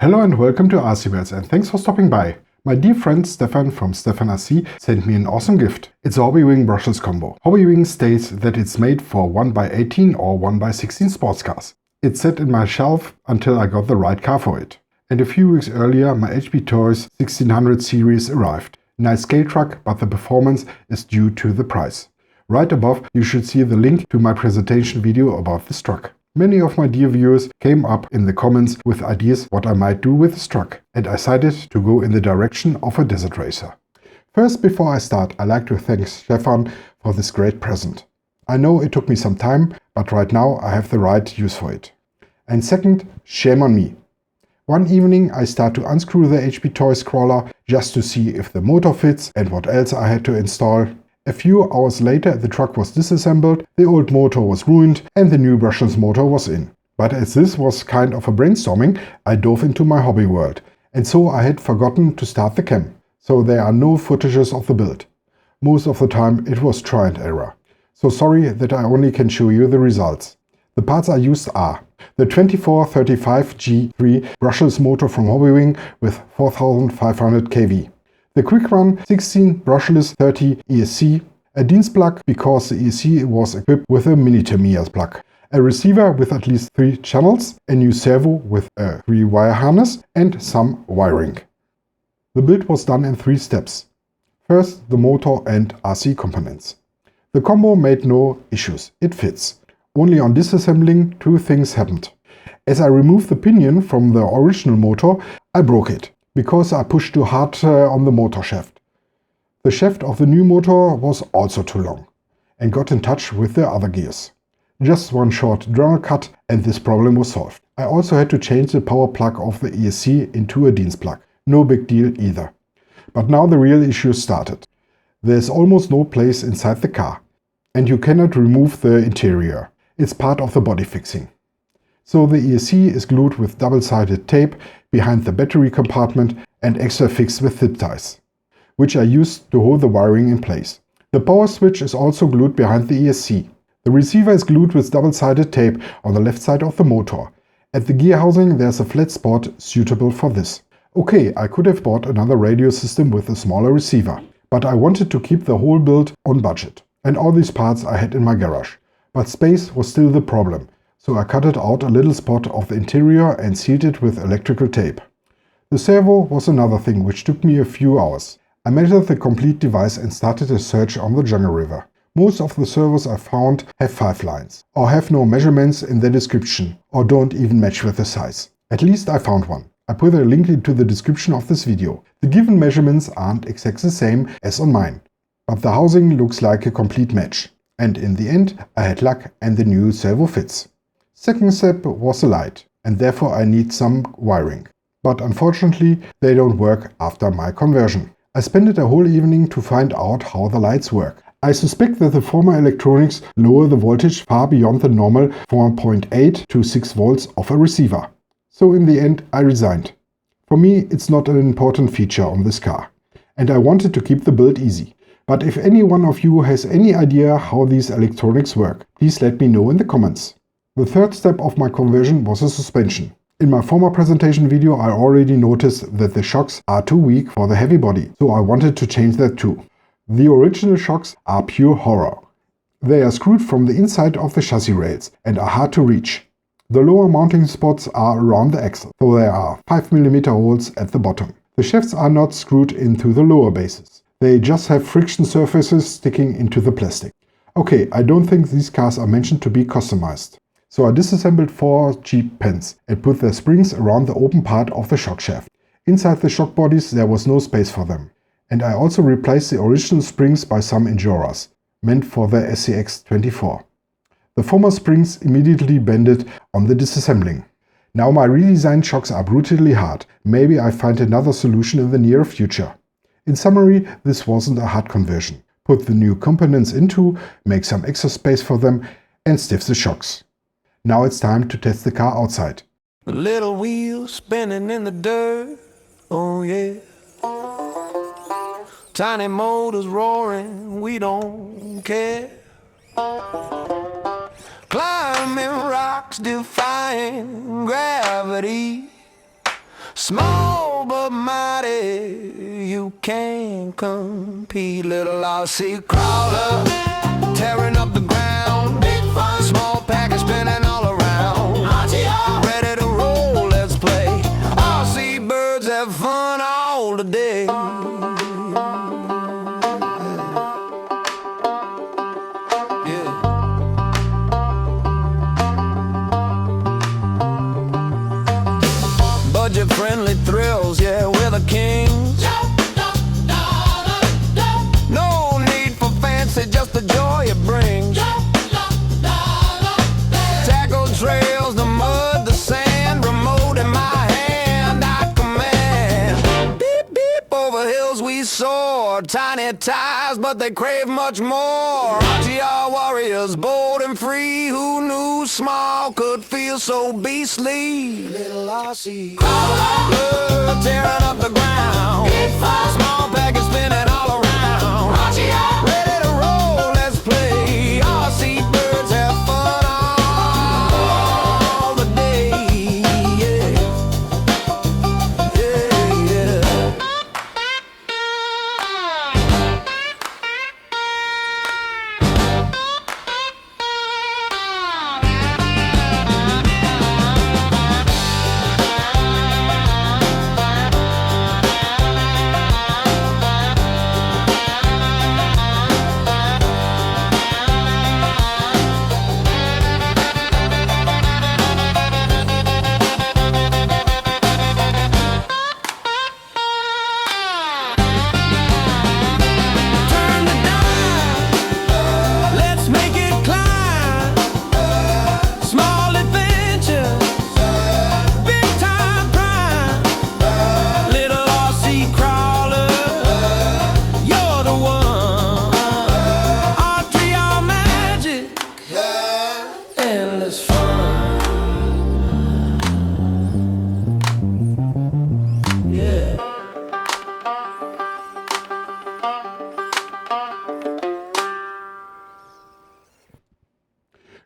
Hello and welcome to RC Worlds, and thanks for stopping by. My dear friend Stephan from Stephan RC sent me an awesome gift. It's a Hobbywing brushless combo. Hobbywing states that it's made for 1x18 or 1x16 sports cars. It's set in my shelf until I got the right car for it. And a few weeks earlier my HBToys 1600-Series arrived. Nice scale truck, but the performance is due to the price. Right above you should see the link to my presentation video about this truck. Many of my dear viewers came up in the comments with ideas what I might do with this truck, and I decided to go in the direction of a desert racer. First, before I start, I like to thank Stephan for this great present. I know it took me some time, but right now I have the right use for it. And second, shame on me. One evening I start to unscrew the HBToys crawler just to see if the motor fits and what else I had to install. A few hours later the truck was disassembled, the old motor was ruined and the new brushless motor was in. But as this was kind of a brainstorming, I dove into my hobby world. And so I had forgotten to start the cam. So there are no footages of the build. Most of the time it was try and error. So sorry that I only can show you the results. The parts I used are the 2435G3 brushless motor from Hobbywing with 4500 kV. The Quick Run 16 brushless 30 ESC, a Dienst plug because the ESC was equipped with a mini Tamiya plug, a receiver with at least 3 channels, a new servo with a 3-wire harness and some wiring. The build was done in 3 steps. First, the motor and RC components. The combo made no issues, it fits. Only on disassembling 2 things happened. As I removed the pinion from the original motor, I broke it, because I pushed too hard on the motor shaft. The shaft of the new motor was also too long, and got in touch with the other gears. Just one short Dremel cut and this problem was solved. I also had to change the power plug of the ESC into a Dienst plug. No big deal either. But now the real issue started. There's almost no place inside the car, and you cannot remove the interior. It's part of the body fixing. So the ESC is glued with double-sided tape behind the battery compartment and extra fixed with zip ties, which I used to hold the wiring in place. The power switch is also glued behind the ESC. The receiver is glued with double-sided tape on the left side of the motor. At the gear housing there's a flat spot suitable for this. Okay, I could have bought another radio system with a smaller receiver, but I wanted to keep the whole build on budget. And all these parts I had in my garage. But space was still the problem. So I cut out a little spot of the interior and sealed it with electrical tape. The servo was another thing which took me a few hours. I measured the complete device and started a search on the Jungle River. Most of the servos I found have 5 lines, or have no measurements in the description, or don't even match with the size. At least I found one. I put a link into the description of this video. The given measurements aren't exactly the same as on mine, but the housing looks like a complete match. And in the end I had luck and the new servo fits. Second step was the light, and therefore I need some wiring. But unfortunately they don't work after my conversion. I spent a whole evening to find out how the lights work. I suspect that the former electronics lower the voltage far beyond the normal 4.8 to 6 volts of a receiver. So in the end I resigned. For me it's not an important feature on this car, and I wanted to keep the build easy. But if any one of you has any idea how these electronics work, please let me know in the comments. The third step of my conversion was a suspension. In my former presentation video I already noticed that the shocks are too weak for the heavy body, so I wanted to change that too. The original shocks are pure horror. They are screwed from the inside of the chassis rails and are hard to reach. The lower mounting spots are around the axle, so there are 5mm holes at the bottom. The shafts are not screwed into the lower bases. They just have friction surfaces sticking into the plastic. Okay, I don't think these cars are mentioned to be customized. So I disassembled 4 cheap pens and put their springs around the open part of the shock shaft. Inside the shock bodies there was no space for them. And I also replaced the original springs by some Injoras, meant for the SCX24. The former springs immediately bended on the disassembling. Now my redesigned shocks are brutally hard. Maybe I find another solution in the near future. In summary, this wasn't a hard conversion. Put the new components into, make some extra space for them and stiff the shocks. Now it's time to test the car outside. The little wheels spinning in the dirt, oh yeah. Tiny motors roaring, we don't care. Climbing rocks, defying gravity. Small but mighty, you can't compete. Little RC crawler, tearing up the ground. Big fun, small package spinning all around. RTR, ready to roll, let's play. RC birds have fun all the day. Budget-friendly thrills, yeah, we're the kings. No need for fancy, just the joy it brings. Tackle trails, the mud, the sand, remote in my hand, I command. Beep, beep, over hills we soar. Tiny ties, but they crave much more. RTR warriors, bold and free. Who knew small could feel so beastly? Little RC crawler, tearing up the ground. Small package spinning all around. RTR, ready to roll, let's play. RC birds have fun all the day. Yeah, yeah, yeah.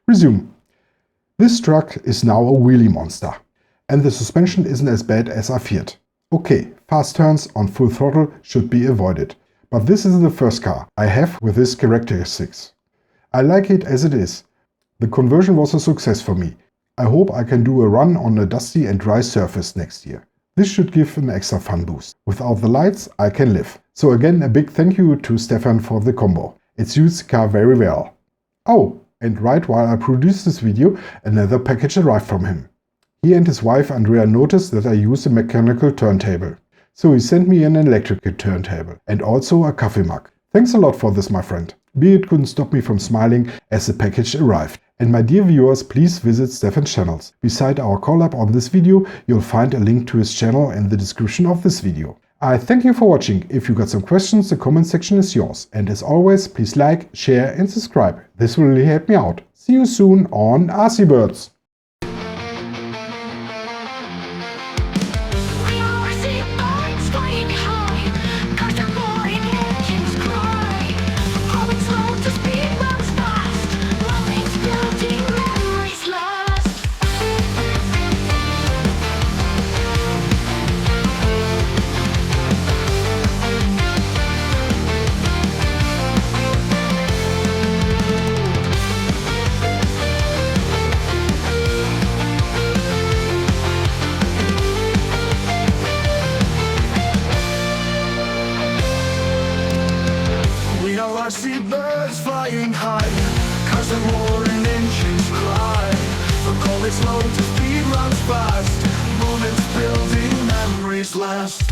Resume. This truck is now a wheelie monster, and the suspension isn't as bad as I feared. Okay, fast turns on full throttle should be avoided, but this is the first car I have with these characteristics. I like it as it is. The conversion was a success for me. I hope I can do a run on a dusty and dry surface next year. This should give an extra fun boost. Without the lights, I can live. So again, a big thank you to Stephan for the combo. It suits the car very well. Oh, and right while I produced this video, another package arrived from him. He and his wife Andrea noticed that I use a mechanical turntable. So he sent me an electrical turntable and also a coffee mug. Thanks a lot for this, my friend. It couldn't stop me from smiling as the package arrived. And my dear viewers, please visit Stephan's channels. Beside our collab on this video, you'll find a link to his channel in the description of this video. I thank you for watching. If you got some questions, the comment section is yours. And as always, please like, share and subscribe. This will really help me out. See you soon on RC Birds. I see birds flying high, cars are roaring, engines cry. From cold it's slow to speed runs fast, moments building, memories last.